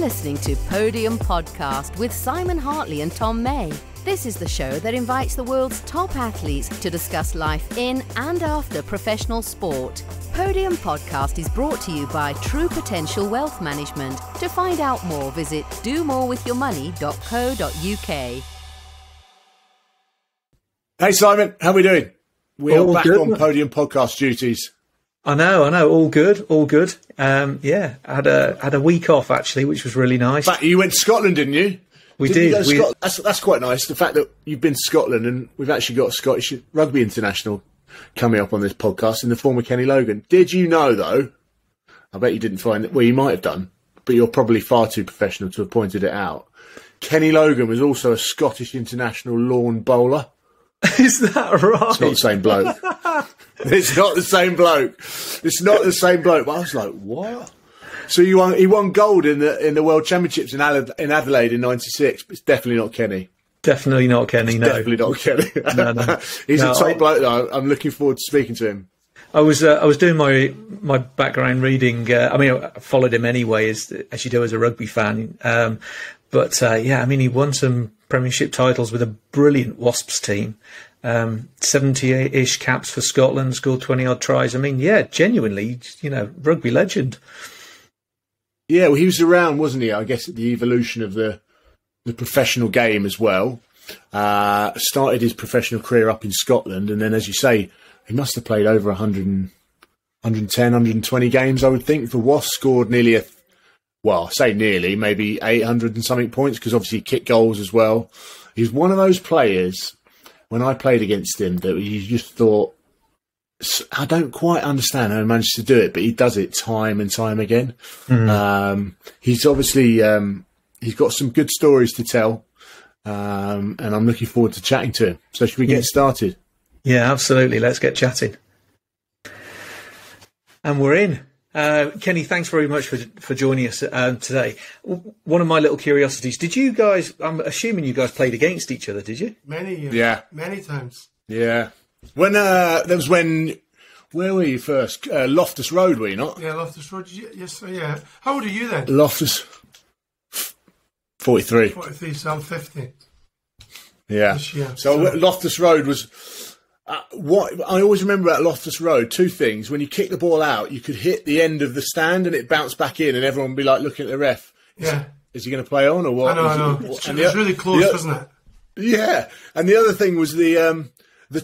listening to Podium Podcast with Simon Hartley and Tom May. This is the show that invites the world's top athletes to discuss life in and after professional sport. Podium Podcast is brought to you by True Potential Wealth Management. To find out more, visit domorewithyourmoney.co.uk. Hey Simon, how are we doing? We all are back good on Podium Podcast duties. I know. All good. Yeah, I had a week off actually, which was really nice. But you went to Scotland, didn't you? We did. That's quite nice. The fact that you've been to Scotland, and we've actually got a Scottish Rugby International coming up on this podcast in the form of Kenny Logan. Did you know, though? I bet you didn't find it. Well, you might have done, but you're probably far too professional to have pointed it out. Kenny Logan was also a Scottish international lawn bowler. Is that right? It's not the same bloke. It's not the same bloke. But I was like, what? So he won gold in the World Championships in Adelaide in '96. But it's definitely not Kenny. Definitely not Kenny. No, definitely not Kenny. No. He's a top bloke though. I'm looking forward to speaking to him. I was doing my background reading. I followed him anyway, as you do as a rugby fan. He won some Premiership titles with a brilliant Wasps team. 70-ish caps for Scotland, scored 20-odd tries. Genuinely, rugby legend. Yeah, well, he was around, wasn't he? I guess at the evolution of the professional game as well. Started his professional career up in Scotland, and then, as you say, he must have played over 110, 120 games, I would think, for Wasps. Scored nearly maybe 800 and something points, because obviously he kicked goals as well. He's one of those players, when I played against him, that you just thought, I don't quite understand how he managed to do it, but he does it time and time again. He's obviously he's got some good stories to tell, and I'm looking forward to chatting to him. So should we get started? Yeah, absolutely. Let's get chatting. And we're in. Kenny, thanks very much for joining us today. One of my little curiosities, did you guys, I'm assuming you guys played against each other, did you? Many years. Yeah. Many times. Yeah. Where were you first? Loftus Road, were you not? Yeah, Loftus Road. Yes, sir, yeah. How old are you then? Loftus, 43. 43, so I'm 50. Yeah. So Loftus Road was... what I always remember about Loftus Road, two things. When you kick the ball out, you could hit the end of the stand and it bounced back in, and everyone would be like looking at the ref. Yeah. Is he going to play on or what? I know. It's really close, wasn't it? Yeah. And the other thing was the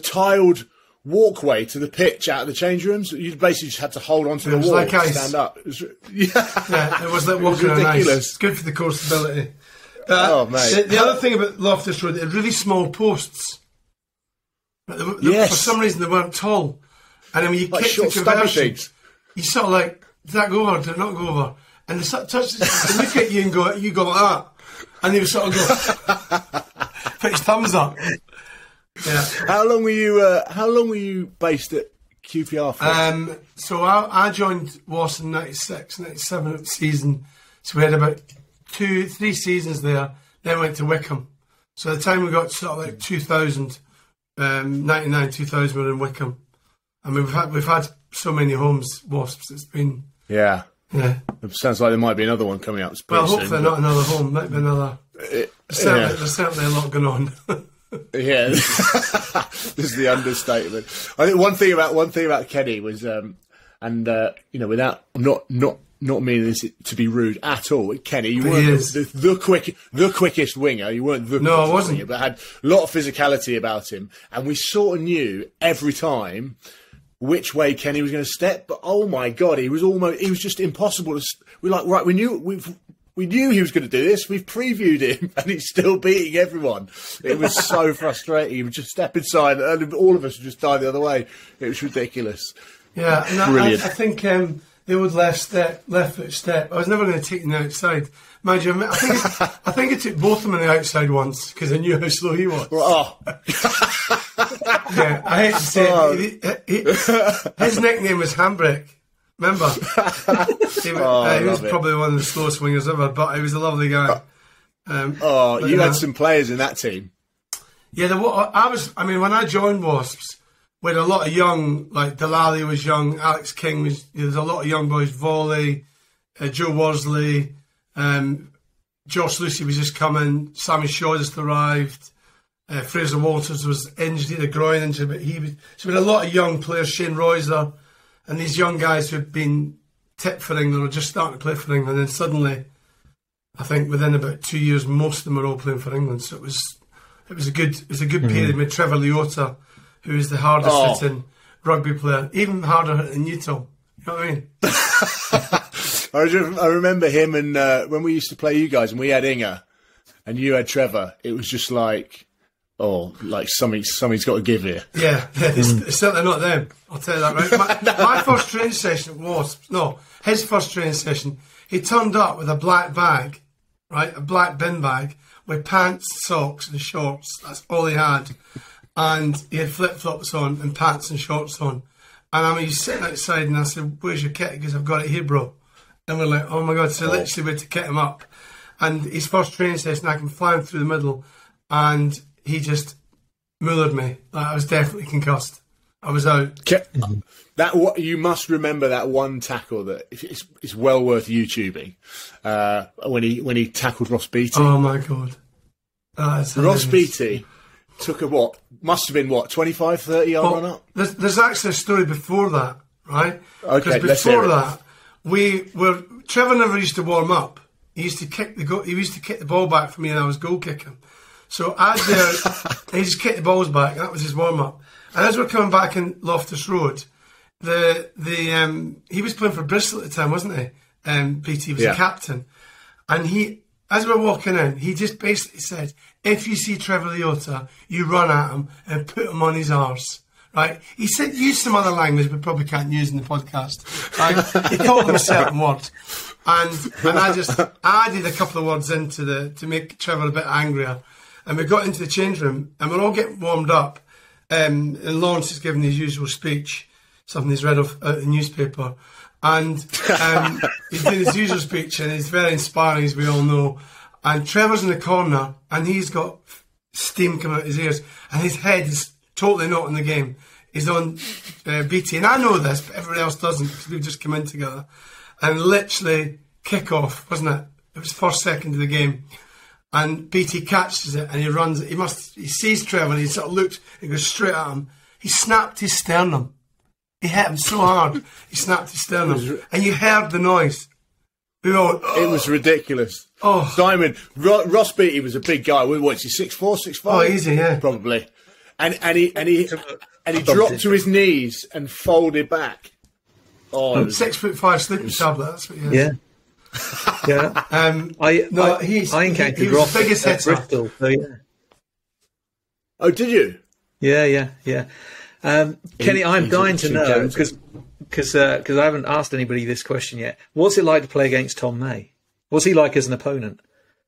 tiled walkway to the pitch out of the change rooms. You basically just had to hold onto the wall to stand up. It was, yeah, it was like walking on ice. It's good for the core stability. Mate. The other thing about Loftus Road, they had really small posts. Yes. For some reason, they weren't tall. And then when you like kick the conversion, things. you sort of like, did that go over? Did it not go over? And they sort of touch they look at you and go like that. And they would sort of go, put his thumbs up. Yeah. How long were you based at QPR for? So I joined Wasps in 96, 97 season. So we had about 3 seasons there. Then went to Wickham. So by the time we got to sort of like 2000, 99, 2000, we were in Wickham. I mean, we've had so many homes, Wasps. It's been yeah. It sounds like there might be another one coming up. Well, hopefully not another home. Might be another. There's certainly a lot going on. Yeah, this is the understatement. I think one thing about Kenny was, without not meaning this to be rude at all, Kenny, you weren't the quickest winger. You weren't the no, I wasn't. Winger, but had a lot of physicality about him, and we sort of knew every time which way Kenny was going to step. But oh my God, he was just impossible to. We're like, right, we knew he was going to do this. We've previewed him, and he's still beating everyone. It was so frustrating. He would just step inside, and all of us would just die the other way. It was ridiculous. Yeah, and brilliant. I think the old left foot step. I was never going to take him outside. Mind you, I think I took both of them on the outside once because I knew how slow he was. Oh. Yeah, I hate to say it. His nickname was Handbrake. Remember? He was probably one of the slowest wingers ever, but he was a lovely guy. You had some players in that team. Yeah, when I joined Wasps, we had a lot of young, like Delali was young, Alex King was. There's a lot of young boys, Volley, Joe Worsley, Josh Lucy was just coming, Sammy Shaw just arrived, Fraser Walters was injured, he had a groin injury, but so we had a lot of young players, Shane Royser, and these young guys who had been tipped for England or just starting to play for England, and then suddenly, I think within about 2 years, most of them were all playing for England. So it was a good period with Trevor Leota, who is the hardest hitting rugby player, even harder hitting you, Tom. You know what I mean? I remember him, and when we used to play you guys, and we had Inga, and you had Trevor. It was just like, like something's got to give here. Yeah, it's certainly not them. I'll tell you that, right? My first training session at Wasps, his first training session, he turned up with a black bag, right, a black bin bag with pants, socks, and shorts. That's all he had, and he had flip flops on and pants and shorts on. And I mean, he's sitting outside, and I said, "Where's your kit?" He goes, "I've got it here, bro." And we're like, "Oh my god!" So literally, we had to kit him up. And his first training session, I came flying through the middle, and he just mullered me. Like, I was definitely concussed. I was out. You must remember that one tackle that it's well worth YouTubing. When he tackled Ross Beattie. Oh my god! Ross Beattie took must have been 25, 30 yard run up. There's actually a story before that, right? Okay, because before that, Trevor never used to warm up. He used to kick the ball back for me, and I was goal kicking. So he just kicked the balls back, and that was his warm up. And as we're coming back in Loftus Road, he was playing for Bristol at the time, wasn't he? BT was the captain, and as we're walking in, he just basically said, "If you see Trevor Leota, you run at him and put him on his arse." Right? He said, use some other language we probably can't use in the podcast. Right? He called them a certain word. And I just added a couple of words to make Trevor a bit angrier. And we got into the change room, and we're all getting warmed up. And Lawrence is giving his usual speech, something he's read off a newspaper. And he's doing his usual speech, and he's very inspiring, as we all know. And Trevor's in the corner, and he's got steam coming out his ears, and his head is totally not in the game. He's on BT, and I know this, but everyone else doesn't, because we've just come in together. And literally, kick-off, wasn't it? It was first second of the game. And BT catches it, and he runs it. He sees Trevor, and he sort of looks and goes straight at him. He snapped his sternum. He hit him so hard, he snapped his sternum. And you heard the noise. We all, It was ridiculous. Simon, Ross Beattie was a big guy. What's he, 6'4", 6'5"? Oh, easy, yeah. Probably. And he dropped to his knees and folded back. 6'5" sleeping tablet. That's what he is. Yeah. Yeah. I encountered Ross at Bristol. So yeah. Oh, did you? Yeah. Kenny, I'm dying to know because I haven't asked anybody this question yet. What's it like to play against Tom May? What's he like as an opponent?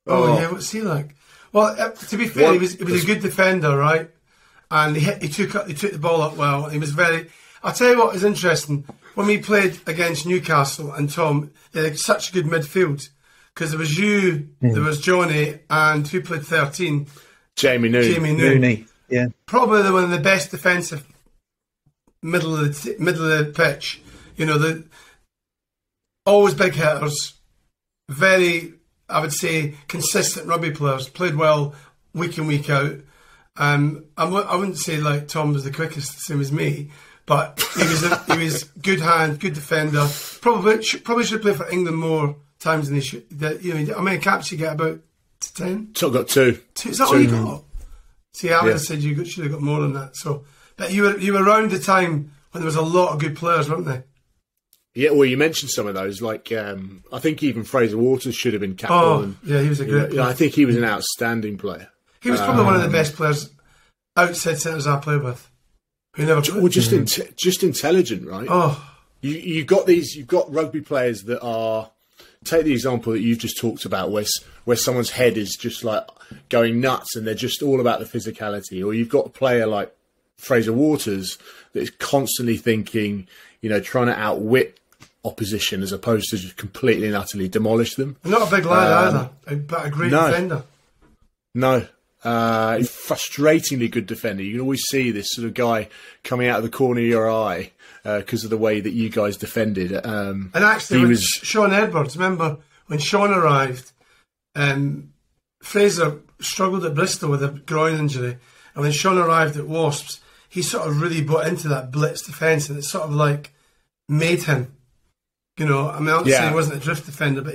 Yeah, what's he like? Well, to be fair, he was a good defender, right? And he took the ball up well. He was very. I'll tell you what is interesting. When we played against Newcastle and Tom, they had such a good midfield because there was you, there was Johnny, and who played 13? Jamie Nooney. Yeah, probably one of the best defensive middle of the pitch. You know, always big hitters, very, I would say, consistent rugby players. Played well week in, week out. I wouldn't say like Tom was the quickest, the same as me, but he was good hand, good defender. Probably should play for England more times than he should. How many caps you get? About 10. So I got 2. Is that all you got? See, I would have said you should have got more than that. So, but you were around the time when there was a lot of good players, weren't they? Yeah, well, you mentioned some of those. Like, I think even Fraser Waters should have been captain. Yeah, he was a great player. I think he was an outstanding player. He was probably one of the best players outside centres I played with. Who never played. Well, just intelligent, right? You've got rugby players that are. Take the example that you've just talked about, where someone's head is just like going nuts, and they're just all about the physicality. Or you've got a player like Fraser Waters that is constantly thinking, trying to outwit opposition as opposed to just completely and utterly demolish them. Not a big lad either, but a great defender. No. Frustratingly good defender. You can always see this sort of guy coming out of the corner of your eye because of the way that you guys defended. And actually, Sean Edwards, remember when Sean arrived, Fraser struggled at Bristol with a groin injury, and when Sean arrived at Wasps, he sort of really bought into that blitz defence, and it sort of like made him. You know, I mean, I'm not saying he wasn't a drift defender, but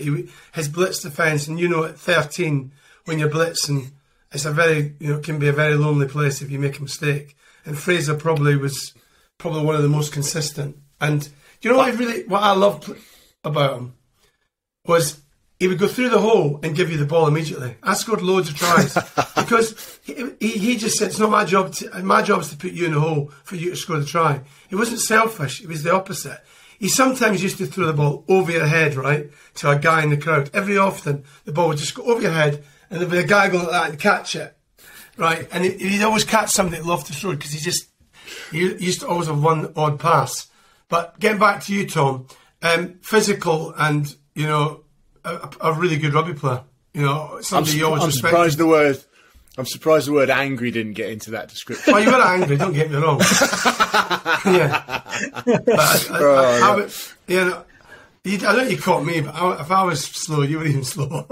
his blitz defence, and at 13, when you're blitzing, it's can be a very lonely place if you make a mistake. And Fraser probably was one of the most consistent. And you know what I loved about him was he would go through the hole and give you the ball immediately. I scored loads of tries because he just said, it's not my job. My job is to put you in the hole for you to score the try. He wasn't selfish. It was the opposite. He sometimes used to throw the ball over your head, right, to a guy in the crowd. Every often, the ball would just go over your head, and there'd be a guy going like that and catch it, right? And he'd always catch somebody that loved to throw because he used to always have one odd pass. But getting back to you, Tom, physical and, a really good rugby player. Somebody you always respected. I'm surprised the word angry didn't get into that description. Well, you were angry, don't get me wrong. Yeah. But I don't know you caught me, but if I was slow, you were even slower.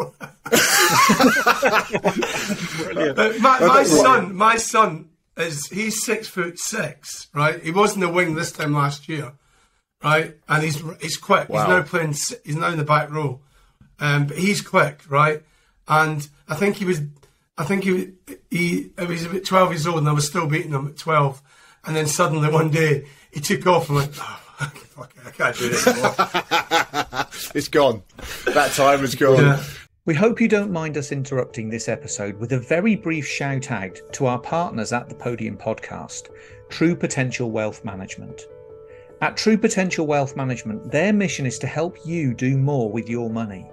My son he's 6'6", right? He was in the wing this time last year, right? And he's quick. Wow. He's now in the back row, but he's quick, right? And I think he was about 12 years old, and I was still beating him at 12. And then suddenly one day he took off and went, fuck it, I can't do this anymore. It's gone. That time is gone. Yeah. We hope you don't mind us interrupting this episode with a very brief shout out to our partners at the Podium Podcast, True Potential Wealth Management. At True Potential Wealth Management, their mission is to help you do more with your money.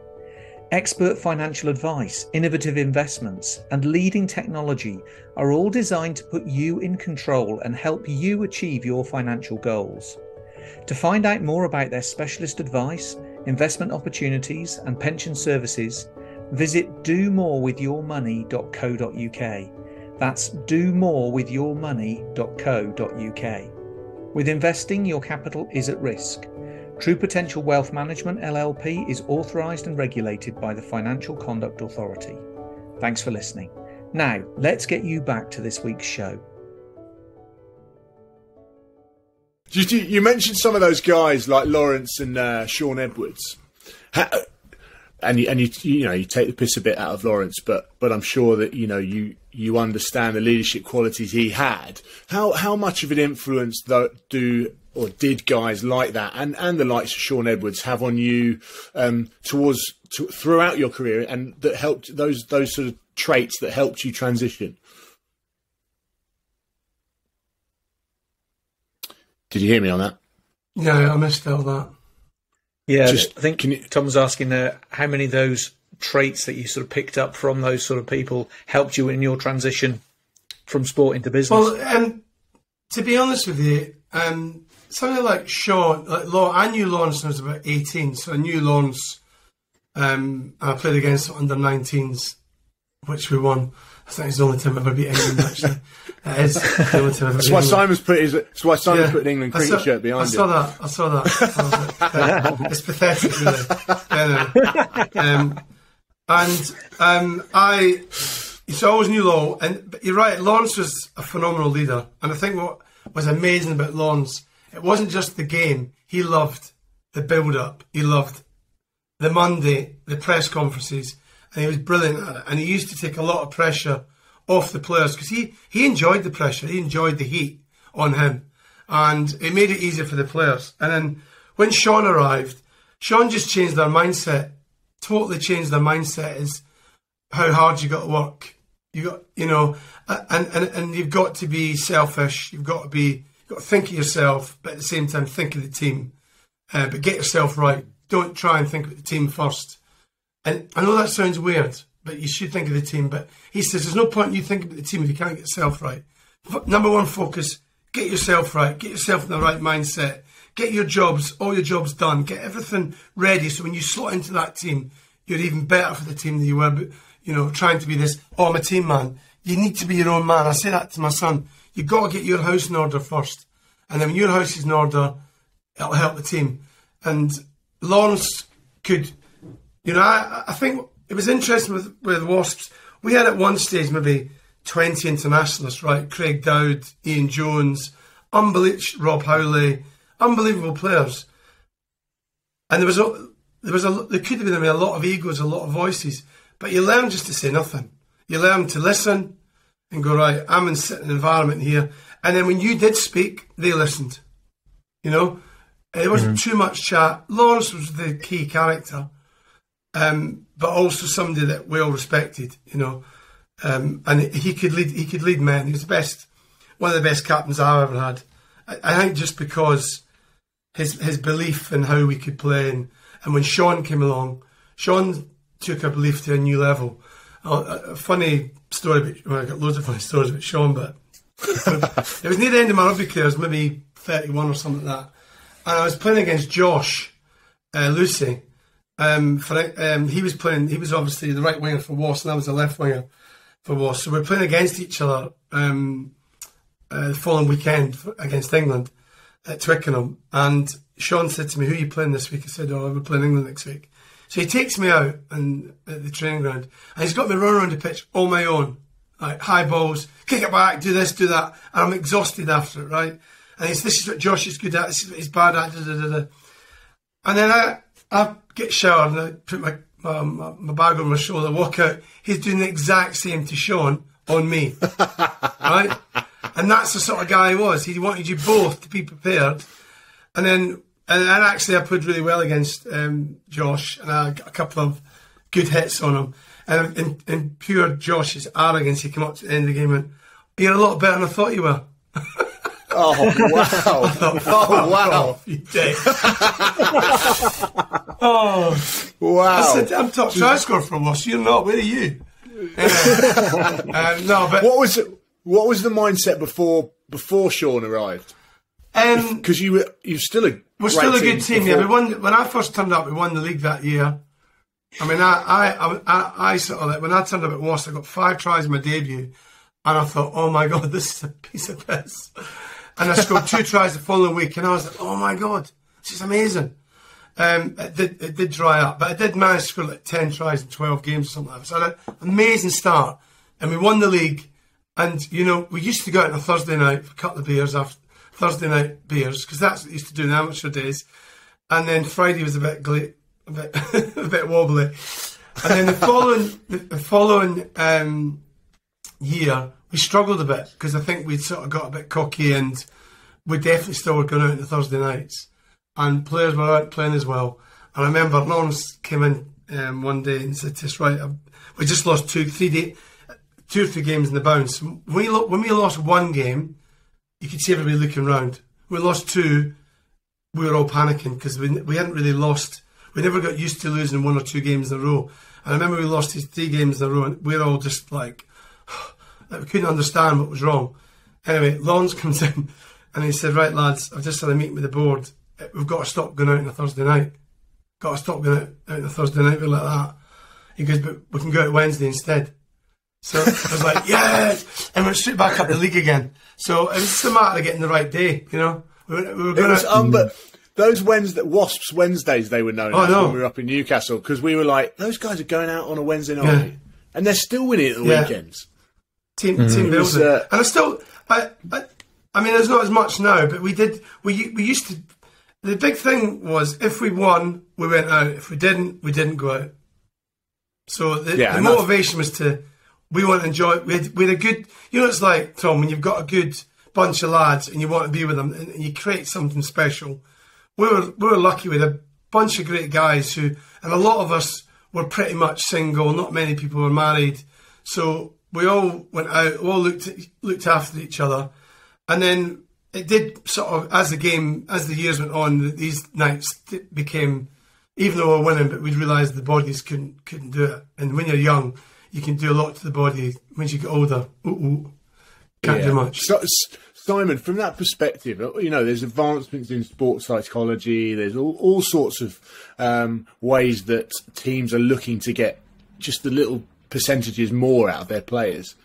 Expert financial advice, innovative investments, and leading technology are all designed to put you in control and help you achieve your financial goals. To find out more about their specialist advice, investment opportunities, and pension services, visit domorewithyourmoney.co.uk. That's domorewithyourmoney.co.uk. With investing, your capital is at risk. True Potential Wealth Management LLP is authorised and regulated by the Financial Conduct Authority. Thanks for listening. Now, let's get you back to this week's show. You mentioned some of those guys like Lawrence and Sean Edwards, and you take the piss a bit out of Lawrence, but I'm sure that you understand the leadership qualities he had. How much of an influence did guys like that and the likes of Sean Edwards have on you throughout your career, and that helped those sort of traits that helped you transition? Did you hear me on that? Yeah, I missed out that. Yeah, I think Tom was asking how many of those traits that you sort of picked up from those sort of people helped you in your transition from sport into business. Well, to be honest with you, something like Sean, I knew Lawrence when I was about 18, so I knew Lawrence. I played against under 19s, which we won. I think it's the only time I've ever beat England, actually. It is the only time I've ever beat England. That's why Simon's put an England cricket shirt behind it. I saw that. It's pathetic, really. So I always knew Law, but you're right, Lawrence was a phenomenal leader. And I think what was amazing about Lawrence, it wasn't just the game. He loved the build-up. He loved the Monday, the press conferences, and he was brilliant at it. And he used to take a lot of pressure off the players because he enjoyed the pressure. He enjoyed the heat on him. And it made it easier for the players. And then when Sean arrived, Sean just changed their mindset, totally changed their mindset is how hard you got to work. You got, and you've got to be selfish. You've got to think of yourself, but at the same time think of the team. But get yourself right. Don't try and think of the team first. And I know that sounds weird, but you should think of the team. But he says there's no point in you thinking about the team if you can't get yourself right. Number one focus, get yourself right. Get yourself in the right mindset. Get all your jobs done. Get everything ready so when you slot into that team, you're even better for the team than you were, trying to be this, I'm a team man. You need to be your own man. I say that to my son. You've got to get your house in order first. And then when your house is in order, it'll help the team. And Lawrence could... I think it was interesting with Wasps. We had at one stage maybe 20 internationalists, right? Craig Dowd, Ian Jones, Rob Howley, unbelievable players. And there could have been a lot of egos, a lot of voices, but you learn just to say nothing. You learn to listen and go, right, I'm in an environment here. And then when you did speak, they listened. You know, it wasn't too much chat. Lawrence was the key character, but also somebody that we all respected, you know. And he could lead men. He was one of the best captains I've ever had. I think just because his belief in how we could play, and when Sean came along, Sean took our belief to a new level. A funny story I got loads of funny stories about Sean, but it was near the end of my rugby career. I was maybe 31 or something like that, and I was playing against Josh Lucy. He was obviously the right winger for Wasps, and I was the left winger for Wasps. So we're playing against each other the following weekend against England at Twickenham. And Sean said to me, "Who are you playing this week?" I said, "Oh, we're playing England next week." So he takes me out at the training ground, and he's got me running around the pitch on my own. Like, high balls, kick it back, do this, do that. And I'm exhausted after it, right? And this is what Josh is good at, this is what he's bad at, da-da-da-da. And then I get showered and I put my bag on my shoulder, walk out. He's doing the exact same to Sean on me, right? And that's the sort of guy he was. He wanted you both to be prepared. And actually I played really well against Josh, and I got a couple of good hits on him. And in pure Josh's arrogance, he came up to the end of the game and went, "You're a lot better than I thought you were." Oh, wow. Oh, wow. You dick. Oh. Wow. I said, "I'm top try scorer for Wasps. You're not. Where are you?" No, but what was the mindset before Sean arrived? Because you're still we're still a good team. Yeah, when I first turned up, we won the league that year. I mean, I sort of, like, when I turned up at Wasps, I got 5 tries in my debut, and I thought, "Oh my God, this is a piece of piss." And I scored 2 tries the following week, and I was like, "Oh my God, this is amazing." It did dry up, but I did manage to score like 10 tries in 12 games or something like that. So I had an amazing start, and we won the league. And, you know, we used to go out on a Thursday night for a couple of beers after Thursday night beers, because that's what we used to do in the amateur days. And then Friday was a bit a bit wobbly. And then the following year, we struggled a bit, because I think we'd sort of got a bit cocky, and we definitely still were going out on the Thursday nights. And players were out playing as well. And I remember Lawrence came in one day and said to us, "Right, we just lost 2 or 3 games in the bounce. When we lost 1 game, you could see everybody looking round. We lost 2, we were all panicking, because we hadn't really lost. We never got used to losing 1 or 2 games in a row. And I remember we lost these 3 games in a row, and we were all just like we couldn't understand what was wrong. Anyway, Lawrence comes in and he said, "Right, lads, I've just had a meeting with the board. We've got to stop going out on a Thursday night. Got to stop going out on a Thursday night like that." He goes, "But we can go out Wednesday instead." So I was like, "Yes!" And went straight back up the league again. So it was just a matter of getting the right day, you know. We were going to... But those Wasps Wednesdays, they were known as when we were up in Newcastle, because we were like, those guys are going out on a Wednesday night, and they're still winning at the weekends. Team building. And I still... I mean, there's not as much now, but we used to... The big thing was, if we won, we went out. If we didn't go out. So the motivation was to... We want to enjoy... We had a good... You know, it's like, Tom, when you've got a good bunch of lads and you want to be with them and you create something special. We were lucky with a bunch of great guys and a lot of us were pretty much single. Not many people were married. So we all went out, all looked after each other. And then it did sort of, as the years went on, these nights became, even though we were winning, but we realised the bodies couldn't do it. And when you're young, you can do a lot to the body. When you get older, can't do much. So, Simon, from that perspective, you know, there's advancements in sports psychology. There's all sorts of ways that teams are looking to get just the little percentages more out of their players.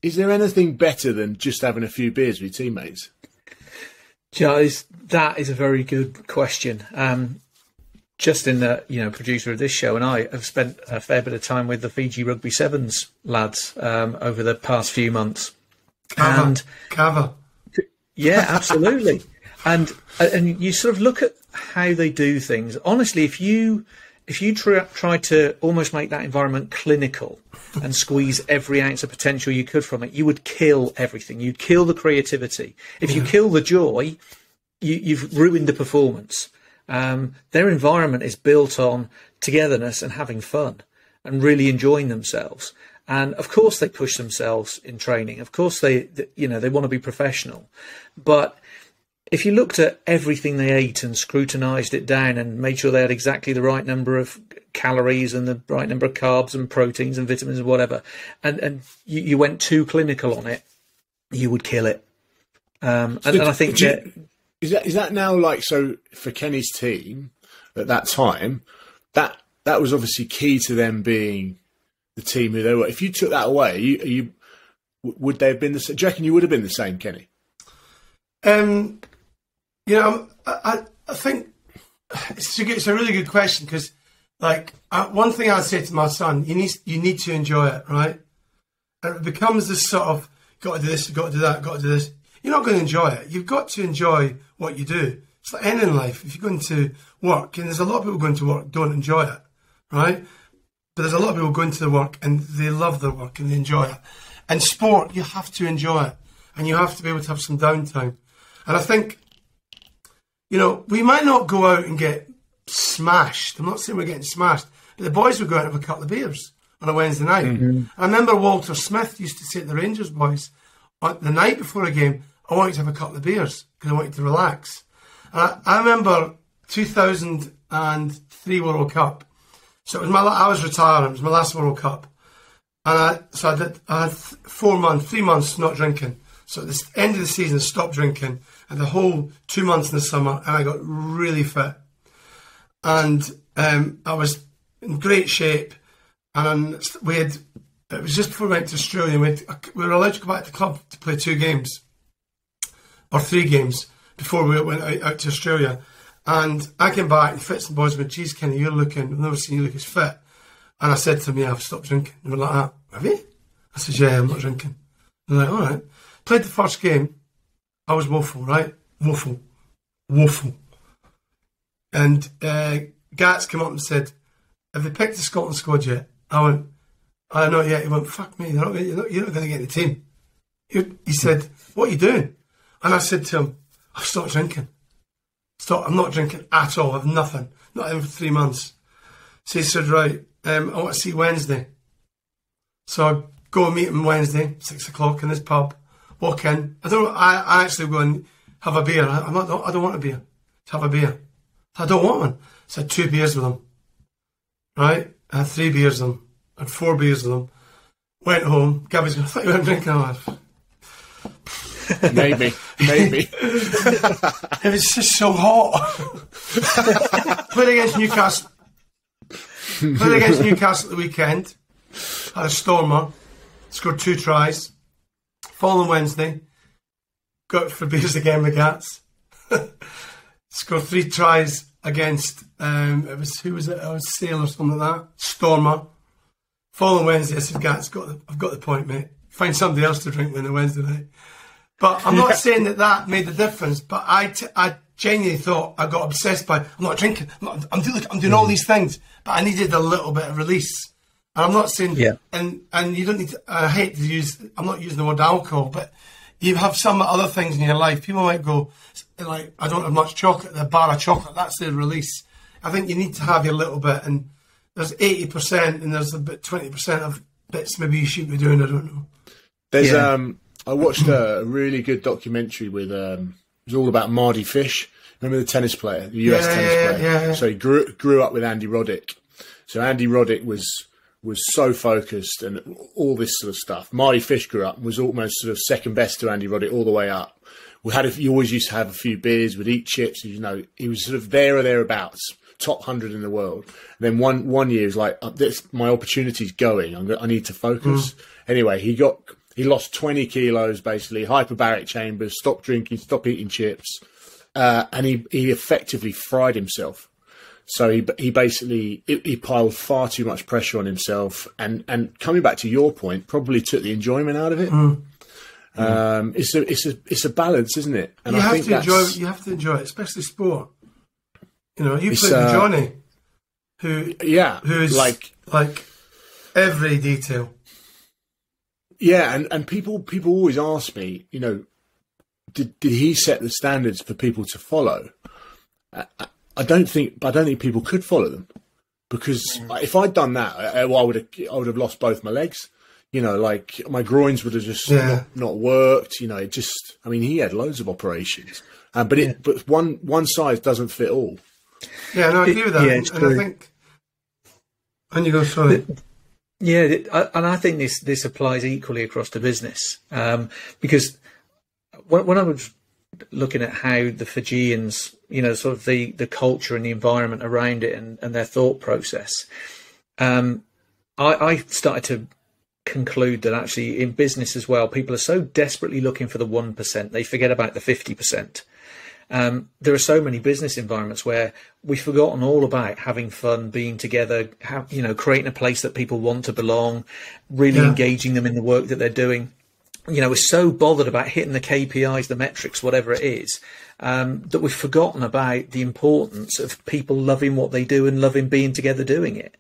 Is there anything better than just having a few beers with your teammates? That is a very good question. Justin, producer of this show, and I have spent a fair bit of time with the Fiji Rugby Sevens lads over the past few months. Cover. Yeah, absolutely. and you sort of look at how they do things. Honestly, if you try to almost make that environment clinical and squeeze every ounce of potential you could from it, you would kill everything. You'd kill the creativity. If you kill the joy, you've ruined the performance. Their environment is built on togetherness and having fun and really enjoying themselves. And of course they push themselves in training. Of course they want to be professional. But if you looked at everything they ate and scrutinised it down and made sure they had exactly the right number of calories and the right number of carbs and proteins and vitamins and whatever, and you went too clinical on it, you would kill it. And I think is that now like, so for Kenny's team at that time, that was obviously key to them being the team who they were. If you took that away, would they have been the same? Do you reckon you would have been the same, Kenny? I think it's a really good question, because one thing I'd say to my son, you need to enjoy it, right? And it becomes this sort of, got to do this, got to do that, got to do this. You're not going to enjoy it. You've got to enjoy what you do. It's like anything in life. If you're going to work, and there's a lot of people going to work don't enjoy it, right? But there's a lot of people going to the work and they love their work and they enjoy it. And sport, you have to enjoy it, and you have to be able to have some downtime. And I think, we might not go out and get smashed. I'm not saying we're getting smashed, but the boys would go out and have a couple of beers on a Wednesday night. Mm-hmm. I remember Walter Smith used to say to the Rangers boys, on the night before a game, I want you to have a couple of beers because I want you to relax. And I remember 2003 World Cup. So I was retiring. It was my last World Cup. And I had 3 months not drinking. So at the end of the season, I stopped drinking, and the whole 2 months in the summer, and I got really fit. And I was in great shape. And it was just before we went to Australia. We were allowed to go back to the club to play 2 games or 3 games before we went out to Australia. And I came back, and Fitz and boys went, "Geez, Kenny, I've never seen you look as fit." And I said to them, "Yeah, I've stopped drinking." And they were like, "Ah, have you?" I said, "Yeah, I'm not drinking." And they're like, "All right." Played the first game. I was woeful, right? Woeful. And Gats came up and said, "Have they picked the Scotland squad yet?" I went, "I know yet." He went, "Fuck me, you're not going to get in the team." He said, "What are you doing?" And I said to him, "I've stopped drinking. I'm not drinking at all. I've nothing. Not even for 3 months." So he said, "Right, I want to see Wednesday." So I go and meet him Wednesday, 6 o'clock in this pub. Walk in. I actually go and have a beer. I don't want a beer. To have a beer. I don't want one. So I had 2 beers with him. Right? I had 3 beers with him. I had 4 beers with him. Went home. Gabby's going, "I thought you weren't drinking." I went, Maybe. It was just so hot. Played against Newcastle at the weekend. Had a stormer. Scored 2 tries. Following Wednesday, got for beers again with Gats. Scored 3 tries against, who was it? I was Sale or something like that. Stormer. Following Wednesday, I said, "Gats, I've got the point, mate. Find somebody else to drink with on a Wednesday night." But I'm not saying that made the difference, but I genuinely thought I got obsessed by, I'm not drinking, I'm doing all these things, but I needed a little bit of release. And I'm not saying, and you don't need to, I hate to use, I'm not using the word alcohol, but you have some other things in your life. People might go, like, I don't have much chocolate, the bar of chocolate, that's the release. I think you need to have your little bit, and there's 80% and there's about 20% of bits maybe you shouldn't be doing, I don't know. There's, I watched a really good documentary with, it was all about Mardy Fish. Remember the tennis player, the US tennis player? Yeah. So he grew up with Andy Roddick. So Andy Roddick was so focused and all this sort of stuff. Mardy Fish grew up and was almost sort of second best to Andy Roddick all the way up. You always used to have a few beers, would eat chips. He was sort of there or thereabouts, top 100 in the world. And then one year he was like, my opportunity's going. I need to focus. Anyway, he lost 20 kilos, basically, hyperbaric chambers, stopped drinking, stopped eating chips, and he effectively fried himself. So he basically he piled far too much pressure on himself, and coming back to your point, probably took the enjoyment out of it. It's a balance, isn't it? And you have to enjoy it, especially sport. You know, you played with Johnny, who's like every detail. Yeah, and people always ask me, you know, did he set the standards for people to follow? I don't think people could follow them, because if I'd done that, I would have lost both my legs. You know, like my groins would have just not worked. You know, it just. I mean, he had loads of operations, but one size doesn't fit all. Yeah, no, I agree with that. And I think, and you go sorry. Yeah, and I think this applies equally across the business, because when I was looking at how the Fijians, you know, sort of the culture and the environment around it and their thought process, I started to conclude that actually in business as well, people are so desperately looking for the 1%, they forget about the 50%. There are so many business environments where we've forgotten all about having fun, being together, creating a place that people want to belong, really engaging them in the work that they're doing. You know, we're so bothered about hitting the KPIs, the metrics, whatever it is, that we've forgotten about the importance of people loving what they do and loving being together doing it.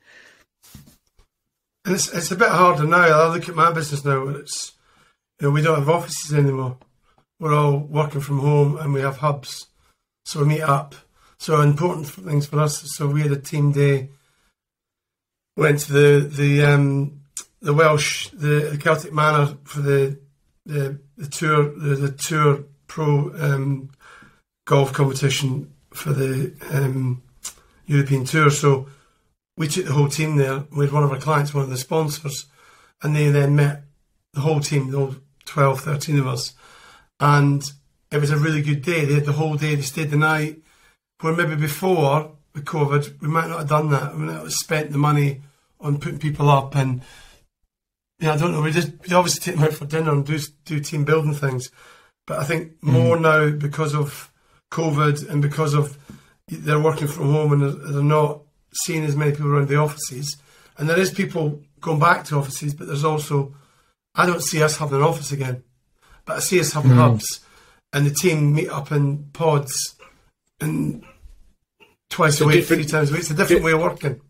And it's a bit harder now. I look at my business now, where it's, you know, we don't have offices anymore. We're all working from home, and we have hubs, so we meet up. So important things for us. So we had a team day. Went to the Welsh, the Celtic Manor for the tour pro golf competition for the European tour. So we took the whole team there. We had one of our clients, one of the sponsors, and they then met the whole team, the whole 12, 13 of us. And it was a really good day. They had the whole day. They stayed the night. Where maybe before with COVID, we might not have done that. I mean, it was spent the money on putting people up, and I don't know. We obviously take them out for dinner and do team building things. But I think more now, because of COVID and because of they're working from home and they're not seeing as many people around the offices. And there is people going back to offices, but there's also, I don't see us having an office again. But I see us having hubs, and the team meet up in pods and twice a week, 3 times a week. It's a different way of working.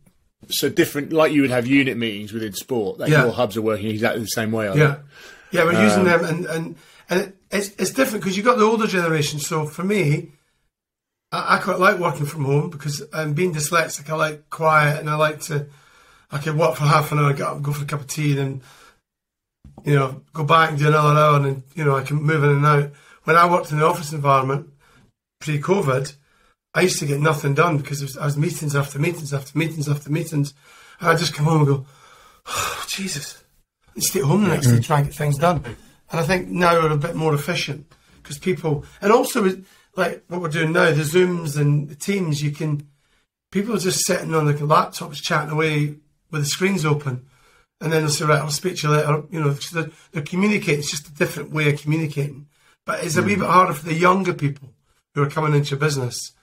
So different, like you would have unit meetings within sport. Like your hubs are working exactly the same way. Yeah, we're using them, and it's different because you've got the older generation. So for me, I quite like working from home because being dyslexic, I like quiet, and I can work for half an hour, go for a cup of tea, and then go back and do another hour, and then I can move in and out. When I worked in the office environment pre-COVID, I used to get nothing done because I was meetings after meetings after meetings after meetings, and I'd just come home and go, oh, Jesus, and stay at home the next day trying to get things done. And I think now we're a bit more efficient because people, and also like what we're doing now, the Zooms and the Teams, people are just sitting on their laptops chatting away with the screens open. And then they'll say, right, I'll speak to you later. They're communicating. It's just a different way of communicating. But it's a wee bit harder for the younger people who are coming into your business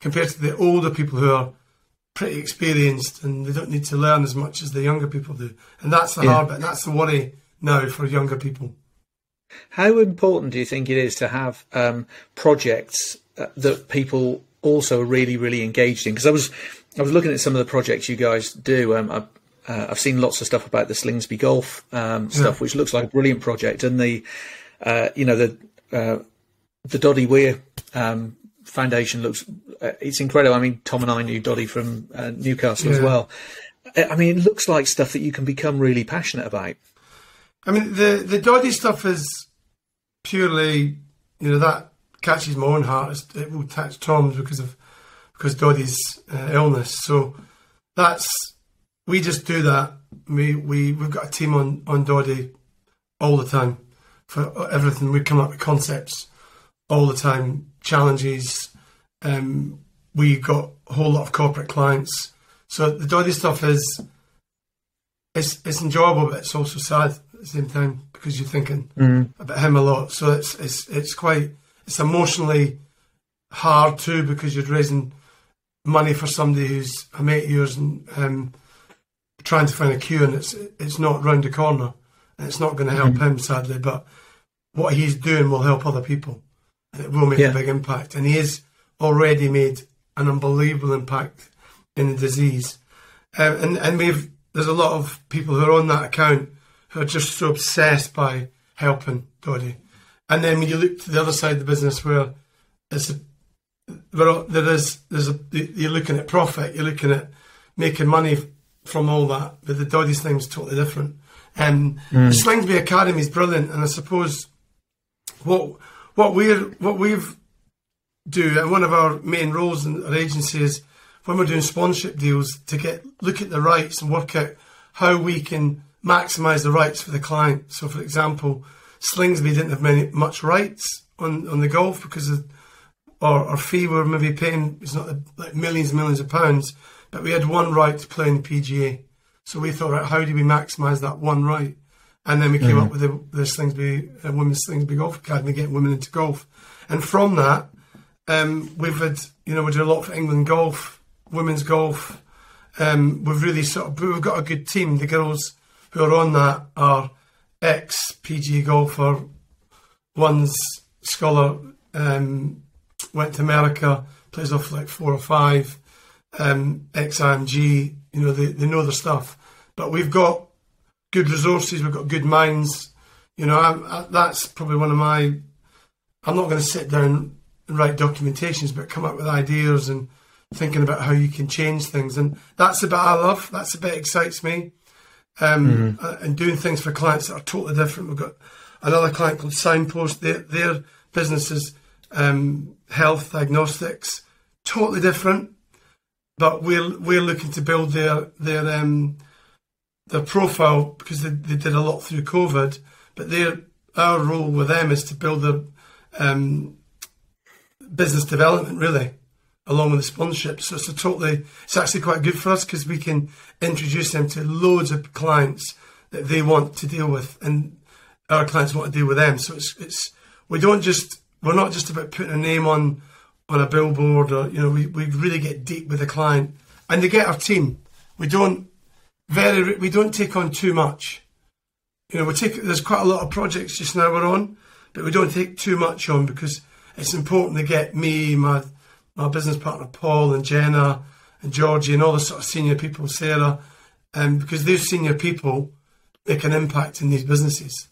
compared to the older people who are pretty experienced and they don't need to learn as much as the younger people do. And that's the hard bit. And that's the worry now for younger people. How important do you think it is to have projects that people also are really, really engaged in? Because I was looking at some of the projects you guys do. I've seen lots of stuff about the Slingsby Golf stuff, which looks like a brilliant project, and the Doddie Weir Foundation looks it's incredible. I mean, Tom and I knew Doddie from Newcastle as well. I mean, it looks like stuff that you can become really passionate about. I mean, the Doddie stuff is purely, that catches my own heart. It will touch Tom's because Doddie's illness. So we just do that. We've got a team on Doddie all the time for everything. We come up with concepts all the time, challenges. We got a whole lot of corporate clients. So the Doddie stuff it's enjoyable, but it's also sad at the same time because you're thinking about him a lot. So it's emotionally hard too because you're raising money for somebody who's a mate of yours and trying to find a cure, and it's not round the corner, and it's not going to help him, sadly, but what he's doing will help other people, and it will make a big impact. And he has already made an unbelievable impact in the disease. And there's a lot of people who are on that account who are just so obsessed by helping Doddie. And then when you look to the other side of the business, where you're looking at profit, you're looking at making money from all that, but the Doddie's thing is totally different. The Slingsby Academy is brilliant, and I suppose what we've do, and one of our main roles in our agency is when we're doing sponsorship deals to look at the rights and work out how we can maximise the rights for the client. So, for example, Slingsby didn't have much rights on the golf because our fee we were maybe paying is not like millions and millions of pounds, but we had one right to play in the PGA. So we thought, right, how do we maximise that one right? And then we came up with the Slingsby Women's Slingsby Golf Academy, getting women into golf. And from that, we've had, we do a lot for England golf, women's golf. We've really we've got a good team. The girls who are on that are ex-PGA golfer, one's scholar, went to America, plays off like 4 or 5, ex-IMG, they know their stuff. But we've got good resources, we've got good minds. That's probably one of my... I'm not going to sit down and write documentations, but come up with ideas and thinking about how you can change things. And that's the bit I love. That's the bit that excites me. And doing things for clients that are totally different. We've got another client called Signpost. Their business is health diagnostics, totally different. But we're looking to build their profile because they did a lot through COVID. But our role with them is to build the business development, really, along with the sponsorship. So it's actually quite good for us because we can introduce them to loads of clients that they want to deal with, and our clients want to deal with them. So we're not just about putting a name on a billboard, or we really get deep with the client, and they get our team. We don't take on too much. There's quite a lot of projects just now we're on, but we don't take too much on because it's important to get me, my business partner Paul and Jenna and Georgie and all the sort of senior people, Sarah, because those senior people make an impact in these businesses.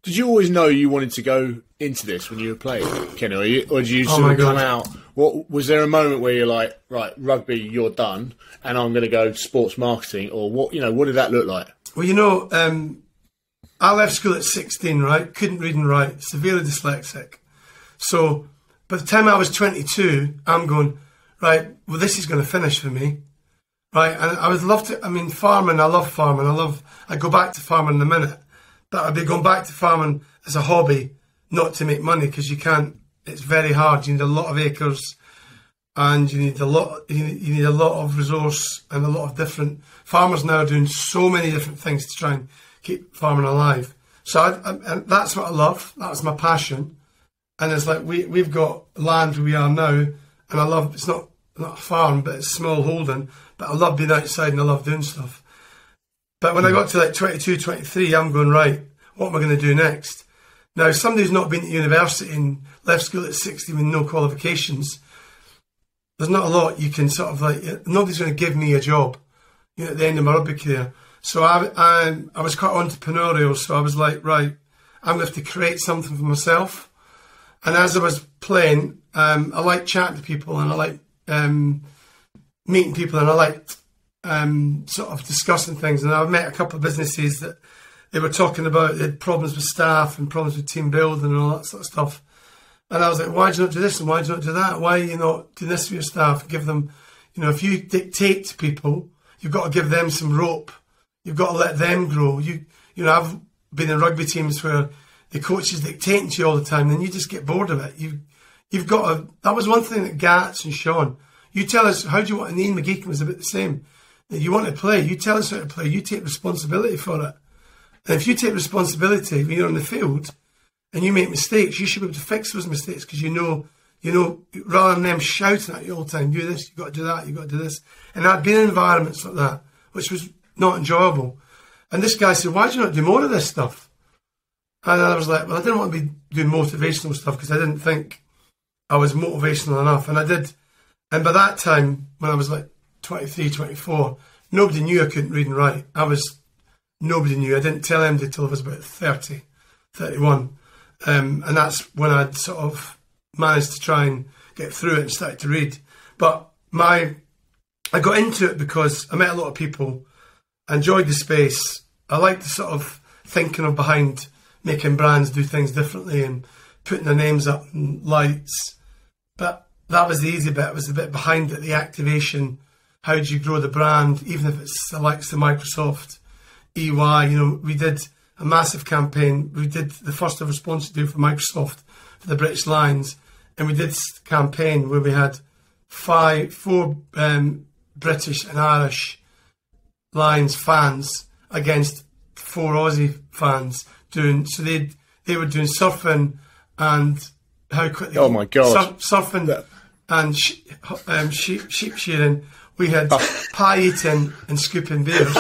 Did you always know you wanted to go into this when you were playing, Kenny, or did you sort of come out? What was there a moment where you're like, right, rugby, you're done, and I'm going to go sports marketing, or what? What did that look like? Well, I left school at 16, right? Couldn't read and write, severely dyslexic. So by the time I was 22, I'm going, right, well, this is going to finish for me, right? And I would love to, farming, I love farming. I go back to farming in a minute, but I'd be going back to farming as a hobby, not to make money, because you can't, it's very hard. You need a lot of acres, and you need a lot of resource, and a lot of different farmers now are doing so many different things to try and keep farming alive. So and that's what I love. That's my passion. And it's like we've got land where we are now, and I love, it's not a farm, but it's small holding, but I love being outside and I love doing stuff. But when I got to like 22, 23, I'm going, right, what am I going to do next? Now, somebody who's not been to university and left school at 60 with no qualifications, there's not a lot you can sort of like, nobody's going to give me a job, at the end of my rugby career. So I was quite entrepreneurial, so I was like, right, I'm going to have to create something for myself. And as I was playing, I liked chatting to people, and I liked meeting people, and I liked sort of discussing things. And I've met a couple of businesses that they were talking about, they had problems with staff and problems with team building and all that sort of stuff. And I was like, why do you not do this and why do you not do that? Why are you not doing this for your staff? Give them, if you dictate to people, you've got to give them some rope. You've got to let them grow. I've been in rugby teams where the coach is dictating to you all the time, and you just get bored of it. You've got to. That was one thing that Gats and Sean. You tell us how do you want, and Ian McGeechan was a bit the same. That you want to play, you tell us how to play. You take responsibility for it. And if you take responsibility when you're on the field and you make mistakes, you should be able to fix those mistakes because you know, rather than them shouting at you all the time, do this, you've got to do that, you've got to do this. And I'd been in environments like that, which was not enjoyable. And this guy said, why do you not do more of this stuff? And I was like, well, I didn't want to be doing motivational stuff because I didn't think I was motivational enough. And I did. And by that time, when I was like 23, 24, nobody knew I couldn't read and write. Nobody knew. I didn't tell anybody until I was about 30, 31. And that's when I'd sort of managed to try and get through it and started to read. But I got into it because I met a lot of people. I enjoyed the space. I liked the sort of thinking of behind making brands do things differently and putting their names up in lights. But that was the easy bit. It was the bit behind it, the activation. How do you grow the brand, even if it's the likes of Microsoft, EY? You know, we did a massive campaign. We did the first ever sponsor deal for Microsoft for the British Lions. And we did a campaign where we had four British and Irish Lions fans against 4 Aussie fans they were doing surfing and how quickly. Oh my God! Surfing and sheep shearing. We had pie eating and scooping beers.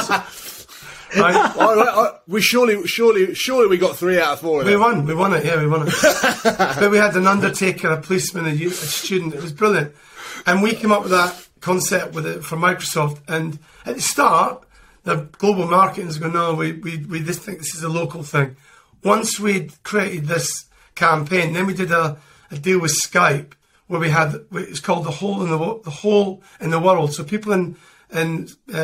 Right? We surely we got 3 out of 4. We won it. Yeah, we won it. But we had an undertaker, a policeman, a student. It was brilliant, and we came up with that concept with it for Microsoft. And at the start, the global marketing was going, no, we just think this is a local thing. Once we'd created this campaign, then we did a deal with Skype where it's called the hole in the world. So people in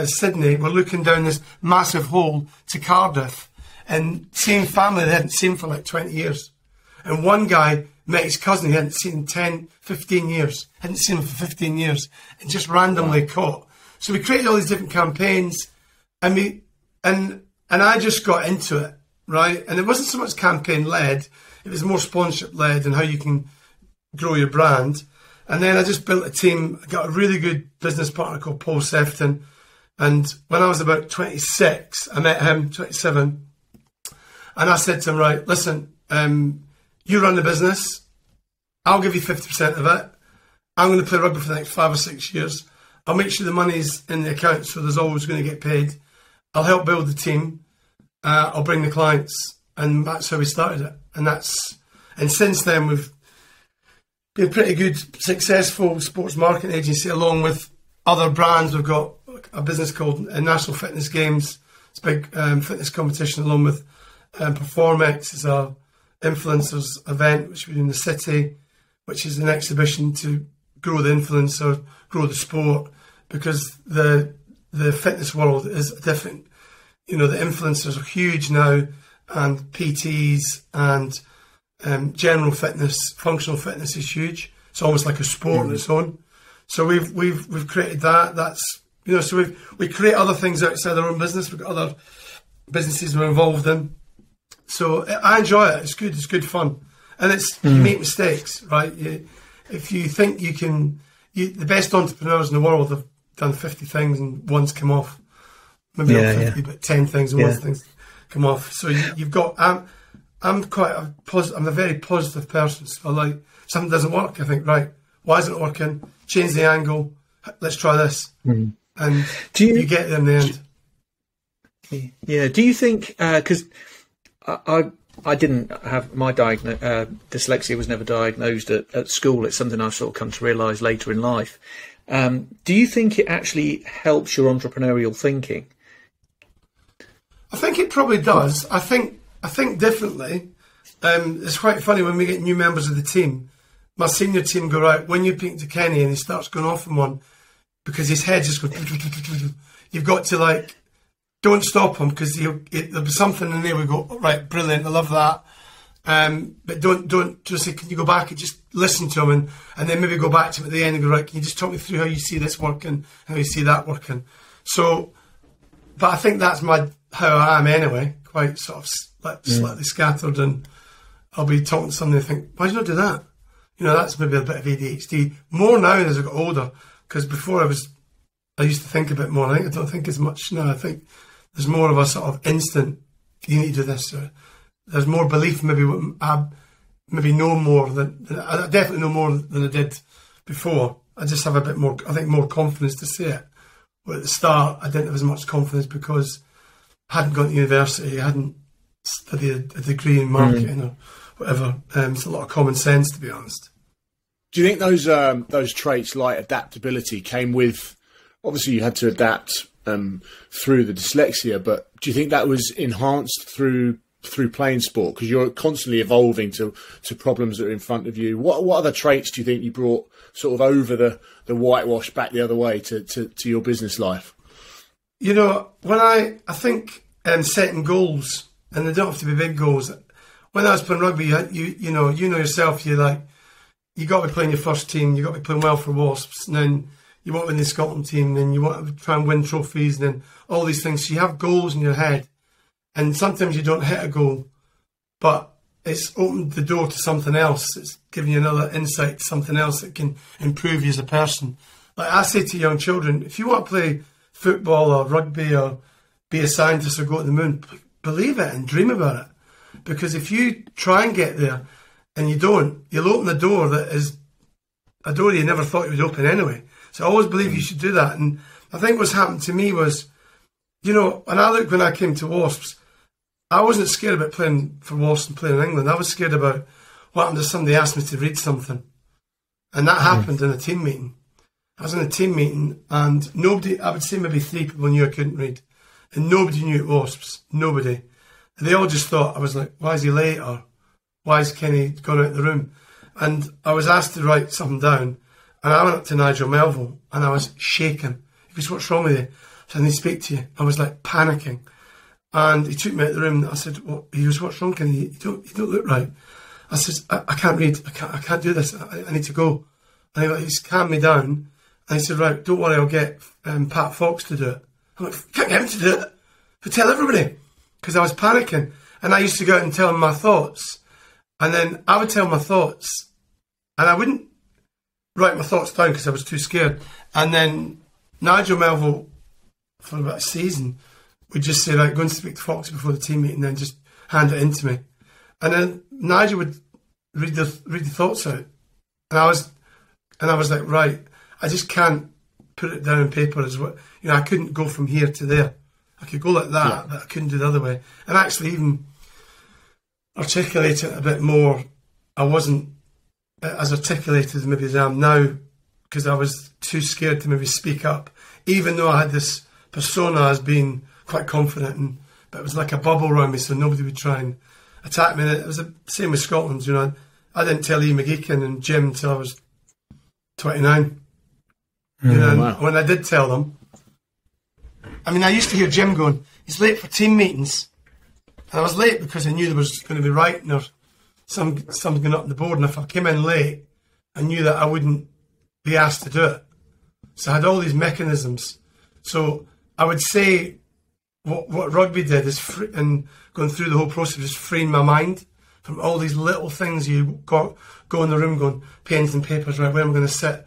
Sydney were looking down this massive hole to Cardiff and seeing family they hadn't seen for like 20 years. And one guy met his cousin he hadn't seen in 10, 15 years. Hadn't seen him for 15 years and just randomly caught. So we created all these different campaigns and I just got into it, right? And it wasn't so much campaign led, it was more sponsorship led and how you can grow your brand. And then I just built a team. I got a really good business partner called Paul Sefton. And when I was about 26, I met him, 27. And I said to him, right, listen, you run the business. I'll give you 50% of it. I'm going to play rugby for the next 5 or 6 years. I'll make sure the money's in the account so there's always going to get paid. I'll help build the team. I'll bring the clients. And that's how we started it. And since then, we've been a pretty good, successful sports marketing agency along with other brands. We've got a business called National Fitness Games. It's a big fitness competition along with Performex. It's our influencers event, which we do in the city, which is an exhibition to grow the influencer, grow the sport, because the fitness world is different. You know, the influencers are huge now, and PTs and general fitness, functional fitness is huge. It's almost like a sport on its own. So we've created that. That's, you know, so we create other things outside our own business. We've got other businesses we're involved in. So I enjoy it. It's good. It's good fun. And you make mistakes, right? If you think you can, the best entrepreneurs in the world have done 50 things and one's come off. Maybe not 50, but 10 things and one's things come off. So you've got, I'm a very positive person. So like, something doesn't work, I think, right, why isn't it working? Change the angle. Let's try this. And you get there in the end. Yeah. Do you think, because I didn't have my dyslexia was never diagnosed at school. It's something I've sort of come to realise later in life. Do you think it actually helps your entrepreneurial thinking? I think it probably does. I think differently. It's quite funny when we get new members of the team. My senior team go, right, when you speak to Kenny and he starts going off on one because his head just goes, you've got to like, don't stop him because there'll be something in there. We go, right, brilliant, I love that. But don't just say, can you go back and just listen to him and then maybe go back to him at the end and go, right, can you just talk me through how you see this working, how you see that working? So, but I think that's how I am anyway, quite sort of slightly scattered, and I'll be talking to somebody and think, why did you not do that? You know, that's maybe a bit of ADHD. More now as I got older, because before I used to think a bit more. I don't think as much now. I think there's more of a sort of instant, you need to do this. There's more belief maybe maybe know more I definitely know more than I did before. I just have a bit more, I think, more confidence to say it. But at the start, I didn't have as much confidence because I hadn't gone to university, I hadn't studied a degree in marketing or whatever. It's a lot of common sense, to be honest. Do you think those traits like adaptability came with? Obviously, you had to adapt through the dyslexia, but do you think that was enhanced through playing sport because you're constantly evolving to problems that are in front of you? What other traits do you think you brought sort of over the whitewash back the other way to your business life? You know, when I think setting goals, and they don't have to be big goals. When I was playing rugby, you know yourself. You got to be playing your first team. You got to be playing well for Wasps, and then you want to win the Scotland team. Then you want to try and win trophies, and then all these things. So you have goals in your head, and sometimes you don't hit a goal, but it's opened the door to something else. It's giving you another insight to something else that can improve you as a person. Like I say to young children, if you want to play football or rugby or be a scientist or go to the moon, believe it and dream about it. Because if you try and get there and you don't, you'll open a door that is a door you never thought you would open anyway. So I always believe you should do that. And I think what's happened to me was, you know, when I came to Wasps, I wasn't scared about playing for Wasps and playing in England. I was scared about what happened if somebody asked me to read something. And that happened in a team meeting. I was in a team meeting and nobody, I would say maybe 3 people knew I couldn't read. And nobody knew at Wasps. Nobody. And they all just thought, I was like, why is he late? Or why is Kenny gone out of the room? And I was asked to write something down. And I went up to Nigel Melville and I was shaking. He goes, what's wrong with you? So I need to speak to you. I was like panicking. And he took me out of the room and I said, he goes, what's wrong, Kenny? You don't look right. I said, I can't read. I can't do this. I need to go. And he's calmed me down. And he said, right, don't worry, I'll get Pat Fox to do it. I'm like, can't get him to do it. But tell everybody. Because I was panicking. And I used to go out and tell him my thoughts. And then I would tell my thoughts. And I wouldn't write my thoughts down because I was too scared. And then Nigel Melville, for about a season, would just say, right, go and speak to Fox before the team meeting and then just hand it in to me. And then Nigel would read the thoughts out. And I was like, right, I just can't put it down on paper as what, you know, I couldn't go from here to there. I could go like that, but I couldn't do the other way. And actually even articulate it a bit more. I wasn't as articulated maybe as I am now because I was too scared to maybe speak up, even though I had this persona as being quite confident, but it was like a bubble around me so nobody would try and attack me. And it was the same with Scotland, you know. I didn't tell Ian McGeechan and Jim until I was 29. You know, wow. When I did tell them, I mean, I used to hear Jim going, he's late for team meetings. And I was late because I knew there was going to be writing or something going up on the board. And if I came in late, I knew that I wouldn't be asked to do it. So I had all these mechanisms. So I would say what rugby did is, and going through the whole process, is freeing my mind from all these little things. You go in the room going, pens and papers, right, where am I going to sit?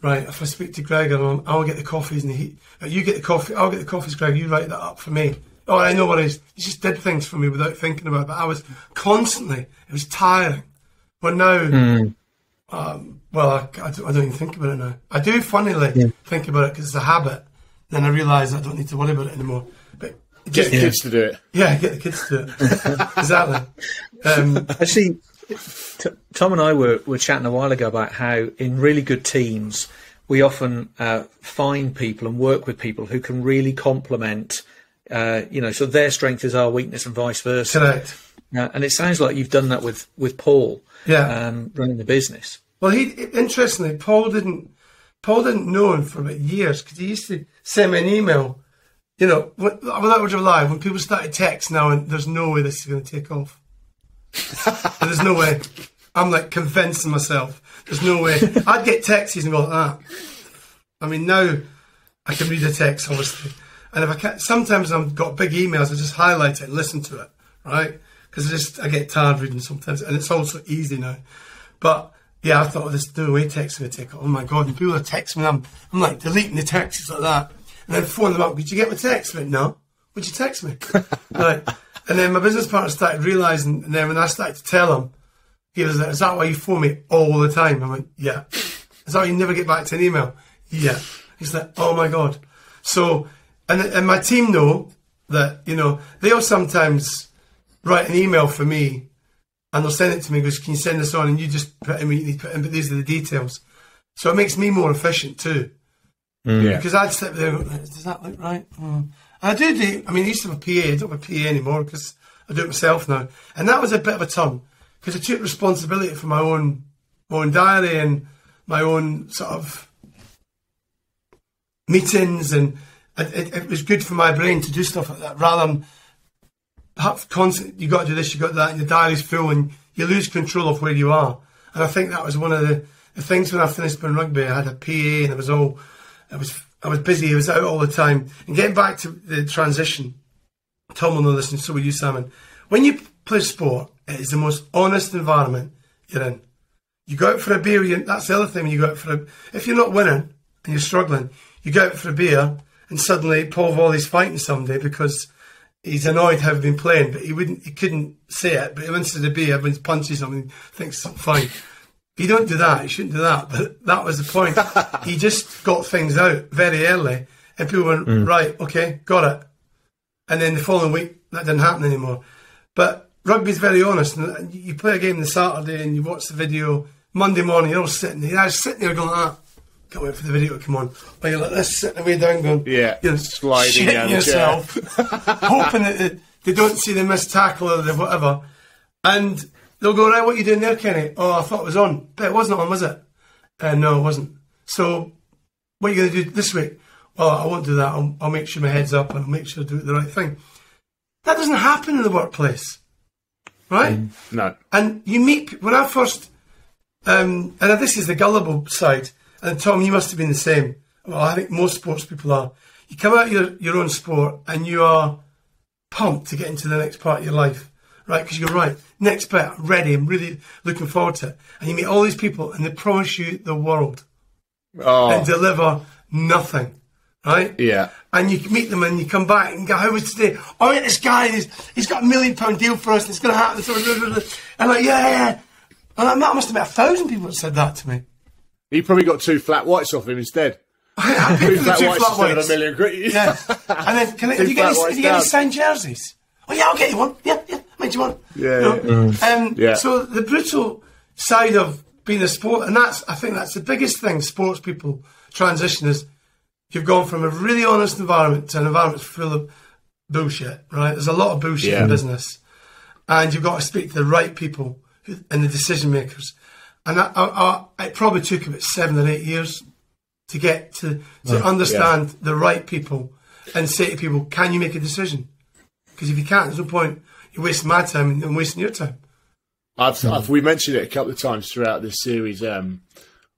Right, if I speak to Greg, I'll get the coffees in the heat. You get the coffee, I'll get the coffees, Greg, you write that up for me. Oh, I know what it is. He just did things for me without thinking about it. But I was constantly, it was tiring. But now, well, I don't even think about it now. I do funnily think about it because it's a habit. Then I realise I don't need to worry about it anymore. But get the kids to do it. Yeah, get the kids to do it. Exactly. Actually, Tom and I were chatting a while ago about how in really good teams we often find people and work with people who can really complement, so their strength is our weakness and vice versa. Correct. And it sounds like you've done that with Paul, running the business. Well, interestingly, Paul didn't know him for about years because he used to send me an email. You know, without much of a lie, when people started text now, and there's no way this is going to take off. There's no way. I'm like convincing myself. There's no way. I'd get texts and go like that. I mean, now I can read a text, obviously. And if I can't, sometimes I've got big emails, I just highlight it and listen to it, right? Because I get tired reading sometimes. And it's also easy now. But yeah, I thought, there's no way text going to take off. Oh my God, and people are texting me. I'm like deleting the texts like that. And then phone them up. Did you get my text? I went, no. Would you text me? Right. And then my business partner started realising, and then when I started to tell him, he was like, is that why you phone me all the time? I went, yeah. Is that why you never get back to an email? Yeah. He's like, oh my God. So, and my team know that, you know, they'll sometimes write an email for me and they'll send it to me and goes, can you send this on? And you just put in what you need to put in, but these are the details. So it makes me more efficient too. Yeah. Because I'd sit there and go, does that look right? And I do, I mean, I used to have a PA. I don't have a PA anymore because I do it myself now. And that was a bit of a turn because I took responsibility for my own diary and my own sort of meetings, and it was good for my brain to do stuff like that rather than have constant, you got to do this, you got to do that, and your diary's full and you lose control of where you are. And I think that was one of the things when I finished playing rugby. I had a PA and I was busy, I was out all the time. And getting back to the transition, Tom will know this and so will you, Simon. When you play sport, it is the most honest environment you're in. You go out for a beer, that's the other thing when you go out if you're not winning and you're struggling, you go out for a beer and suddenly Paul Volley's fighting somebody because he's annoyed how we've been playing, but he couldn't say it, but he wants to the beer, everyone's punches something, thinks it's fine. You don't do that, you shouldn't do that, but that was the point. He just got things out very early and people went, right, okay, got it. And then the following week, that didn't happen anymore. But rugby's very honest, and you play a game on the Saturday and you watch the video, Monday morning, you're all sitting there. I was sitting there going, can't wait for the video to come on. But you're like this, sitting away down going, sliding down yourself, hoping that they don't see the missed tackle or the whatever. And they'll go, right, what are you doing there, Kenny? Oh, I thought it was on. But it wasn't on, was it? No, it wasn't. So what are you going to do this week? Well, I won't do that. I'll make sure my head's up and I'll make sure I do the right thing. That doesn't happen in the workplace, right? No. And you meet, when I first... and this is the gullible side, and Tom, you must have been the same. Well, I think most sports people are. You come out of your own sport and you are pumped to get into the next part of your life, right? Because you're right, next bit, ready, I'm really looking forward to it. And you meet all these people and they promise you the world and deliver nothing, right? Yeah. And you meet them and you come back and go, how was today? Oh, yeah, this guy, he's got £1 million deal for us and it's going to happen. And like, yeah. And that must have been 1,000 people that said that to me. You probably got 2 flat whites off him instead. I paid for the 2 flat whites. Instead of $1 million. Yeah. And then, can you get any signed jerseys? Oh, yeah, I'll get you one. Yeah, make you one. Yeah. So the brutal side of being a sport, and I think that's the biggest thing sports people transition is you've gone from a really honest environment to an environment full of bullshit, right? There's a lot of bullshit in business. And you've got to speak to the right people and the decision makers, and it probably took about 7 or 8 years to get to understand the right people and say to people, can you make a decision? Because if you can't, there's no point. You're wasting my time and wasting your time. We mentioned it a couple of times throughout this series. I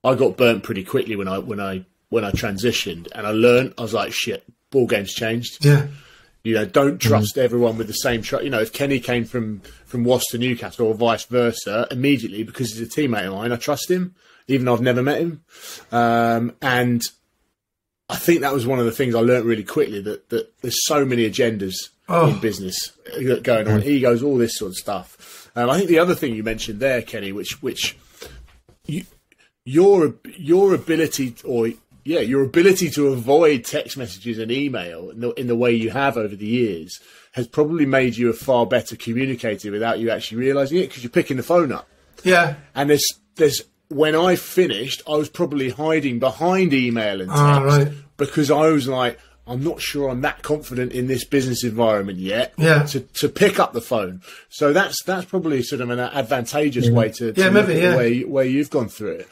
got burnt pretty quickly when I transitioned, and I learned. I was like, shit, ball game's changed. Yeah. You know, don't trust everyone with the same trust. You know, if Kenny came from Wasps to Newcastle or vice versa, immediately, because he's a teammate of mine, I trust him, even though I've never met him. And I think that was one of the things I learned really quickly, that there's so many agendas in business going on, egos, all this sort of stuff. I think the other thing you mentioned there, Kenny, which your ability your ability to avoid text messages and email in the way you have over the years has probably made you a far better communicator without you actually realising it, because you're picking the phone up. Yeah. And there's when I finished, I was probably hiding behind email and text because I was like, I'm not sure I'm that confident in this business environment yet to pick up the phone. So that's probably sort of an advantageous way to where you've gone through it.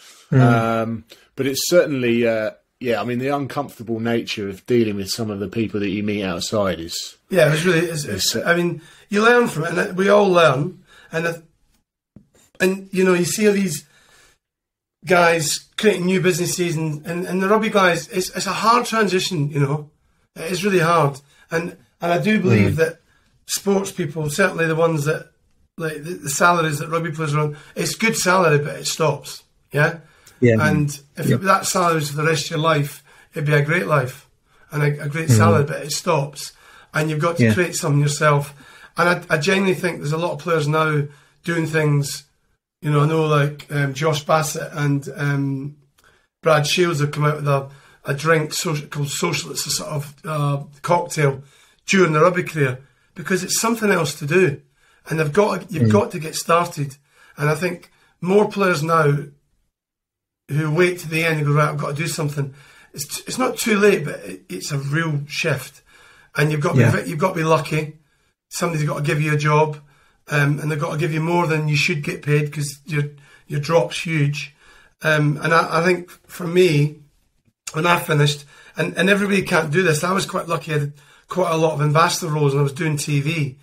But it's certainly, I mean, the uncomfortable nature of dealing with some of the people that you meet outside is... Yeah, it's really... I mean, you learn from it, and we all learn. And you know, you see all these guys creating new businesses, and the rugby guys, it's a hard transition, you know. It is really hard. And I do believe that sports people, certainly the ones that, like the salaries that rugby players are on, it's good salary, but it stops, yeah? Yeah. And if that salary was for the rest of your life, it'd be a great life and a great salary, but it stops. And you've got to create something yourself. And I genuinely think there's a lot of players now doing things You know, I know like Josh Bassett and Brad Shields have come out with a drink called Social. It's a sort of cocktail during their rugby career because it's something else to do, and you've got to get started. And I think more players now who wait to the end and go, right, I've got to do something. It's not too late, but it's a real shift, and you've got to be lucky. Somebody's got to give you a job, and they've got to give you more than you should get paid because your drop's huge. And I think for me, when I finished, and everybody can't do this, I was quite lucky. I had quite a lot of ambassador roles, and I was doing TV,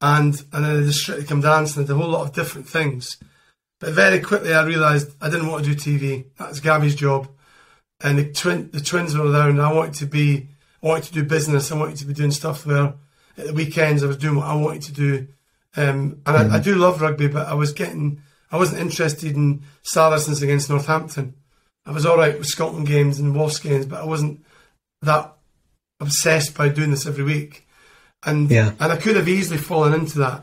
and then I did Strictly Come Dancing, and I did a whole lot of different things. But very quickly I realised I didn't want to do TV. That was Gabby's job. And the twins were around. I wanted to do business. I wanted to be doing stuff where at the weekends I was doing what I wanted to do. And I do love rugby, but I wasn't interested in Saracens against Northampton. I was all right with Scotland games and Wasps games, but I wasn't that obsessed by doing this every week. And I could have easily fallen into that.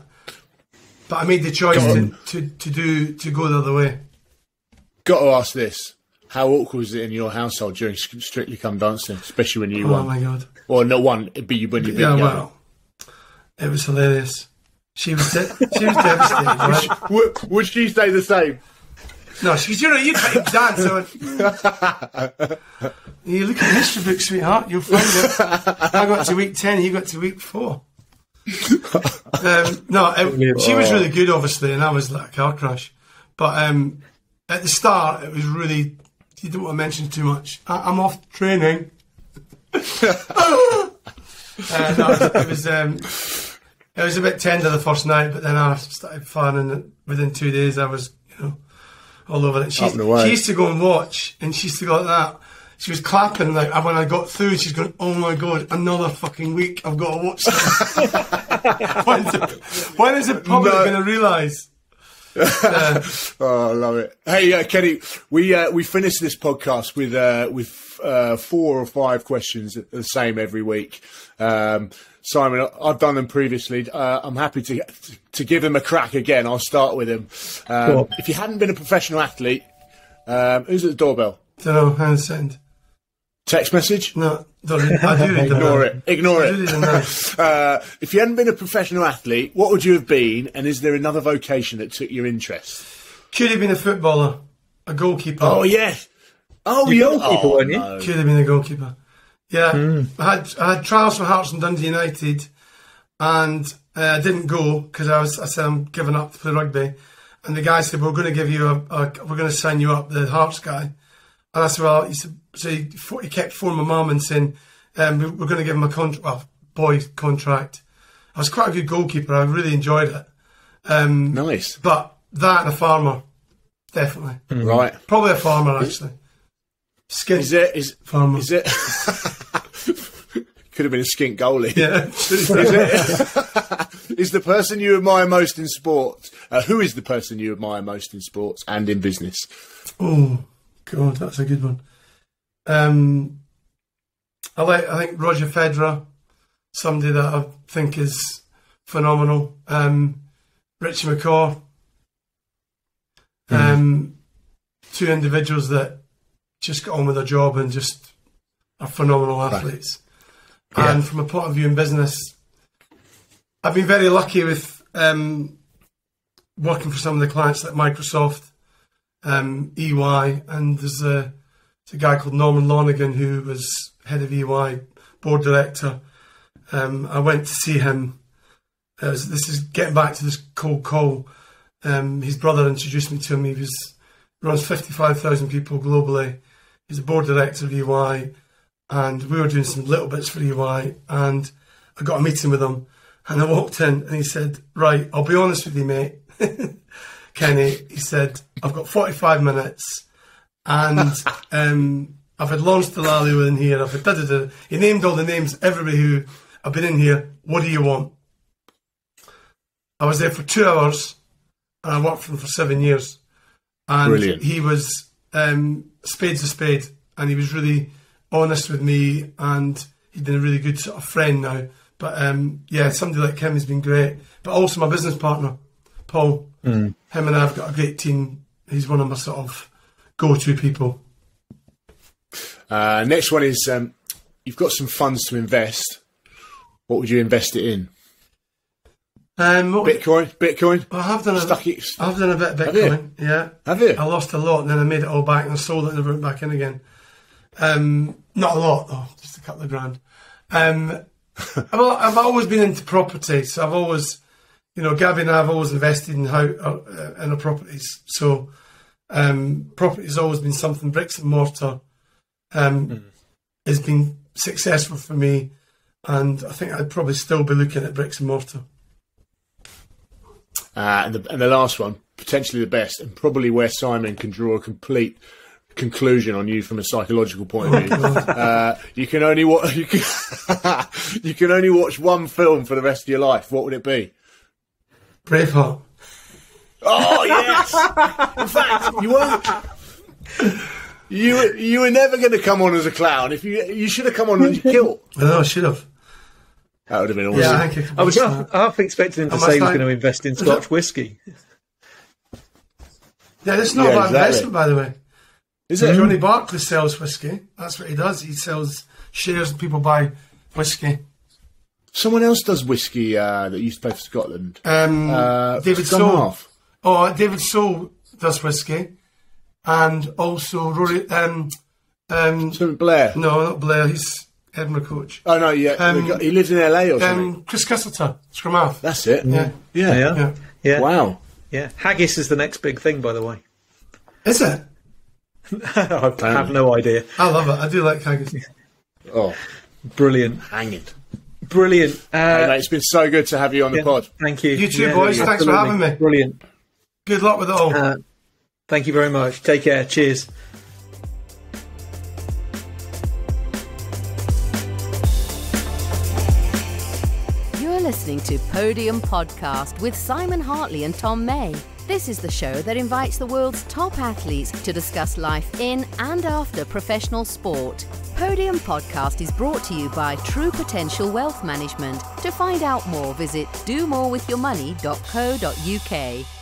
But I made the choice to go the other way. Got to ask this. How awkward was it in your household during Strictly Come Dancing, especially when you won? Oh, my God. Or no one, when you beat well, it was hilarious. She was devastated, right? Would she say the same? No, she's, you can't dance. You look at the history book, sweetheart, you'll find it. I got to week 10, he got to week 4. She was really good, obviously, and I was like a car crash. But at the start, it was really, you don't want to mention too much. I'm off training. It was a bit tender the first night, but then I started fun, and within 2 days I was, all over it. She used to go and watch, and she used to go like that. She was clapping, like, when I got through, she's going, oh my God, another fucking week, I've got to watch this. When is the public going to realise? Oh, I love it. Hey, Kenny, we finish this podcast with 4 or 5 questions the same every week. Simon, I've done them previously. I'm happy to give them a crack again. I'll start with them. Cool. If you hadn't been a professional athlete, who's at the doorbell? Don't know, hand send. Text message? No, I do read them. Ignore it. If you hadn't been a professional athlete, what would you have been, and is there another vocation that took your interest? Could have been a footballer, a goalkeeper. Oh, yes. Oh, you're a goalkeeper, weren't you? No. Could have been a goalkeeper. Yeah, I had trials for Hearts and Dundee United, and I didn't go because I said I'm giving up to play rugby, and the guy said we're going to give you we're going to sign you up, the Hearts guy, and I said well, he kept phoning my mum and saying we're going to give him a boy contract. I was quite a good goalkeeper. I really enjoyed it. Nice, but that and a farmer, definitely. Right, probably a farmer actually. Skint. Is it? Farmer. Is it? Could have been a skint goalie. Yeah. Is the person you admire most in sports? Who is the person you admire most in sports and in business? Oh God, that's a good one. I think Roger Federer, somebody that I think is phenomenal. Richie McCaw. 2 individuals that just got on with their job and just are phenomenal athletes. Right. Yeah. And from a point of view in business, I've been very lucky with working for some of the clients like Microsoft, EY, and there's a guy called Norman Lonergan who was head of EY, board director. I went to see him. This is getting back to this cold call. His brother introduced me to him. He runs 55,000 people globally. He's a board director of EY, and we were doing some little bits for EY, and I got a meeting with him, and I walked in, and he said, right, I'll be honest with you, mate, Kenny, he said, I've got 45 minutes, and I've had Lawrence Delalio in here, I've had da-da-da. He named all the names, everybody who have been in here. What do you want? I was there for 2 hours, and I worked for him for 7 years. And Brilliant. He was spade's a spade, and he was really honest with me, and he's been a really good sort of friend now. But yeah, somebody like him has been great. But also my business partner, Paul. Him and I have got a great team. He's one of my sort of go-to people. Next one is you've got some funds to invest. What would you invest it in? Bitcoin. I have done I've done a bit of Bitcoin. Yeah. Have you? I lost a lot, and then I made it all back, and I sold it and never went back in again. Not a lot, though, just a couple of grand. I've always been into property, so I've always, Gabby and I have always invested in our properties. So property has always been something. Bricks and mortar has been successful for me, and I think I'd probably still be looking at bricks and mortar. And the last one, potentially the best, and probably where Simon can draw a complete conclusion on you from a psychological point of view. You can only watch one film for the rest of your life. What would it be? Braveheart. Oh yes! In fact, you were never going to come on as a clown. If you should have come on as a kilt. I should have. That would have been awesome. Yeah, I think I was half expecting him to say he was going to invest in Scotch whiskey. Yeah, it's not a bad investment, by the way. Is it? Johnny Barclay sells whiskey. That's what he does. He sells shares and people buy whiskey. Someone else does whiskey that used to play for Scotland. David Soul. Oh, David Soul does whiskey. And also Rory... Blair. No, not Blair. He's Edinburgh coach. Oh, no, yeah. He lives in LA or something. Chris Cusserton, Scrum half. That's it. Yeah. Wow. Yeah. Haggis is the next big thing, by the way. Is it? I have no idea. I love it. I do like haggis. Oh, brilliant. Hanging. Brilliant. Hey, mate, it's been so good to have you on the pod. Thank you. You too, boys. Thanks for having me. Brilliant. Good luck with it all. Thank you very much. Take care. Cheers. You're listening to Podium Podcast with Simon Hartley and Tom May. This is the show that invites the world's top athletes to discuss life in and after professional sport. Podium Podcast is brought to you by True Potential Wealth Management. To find out more, visit domorewithyourmoney.co.uk.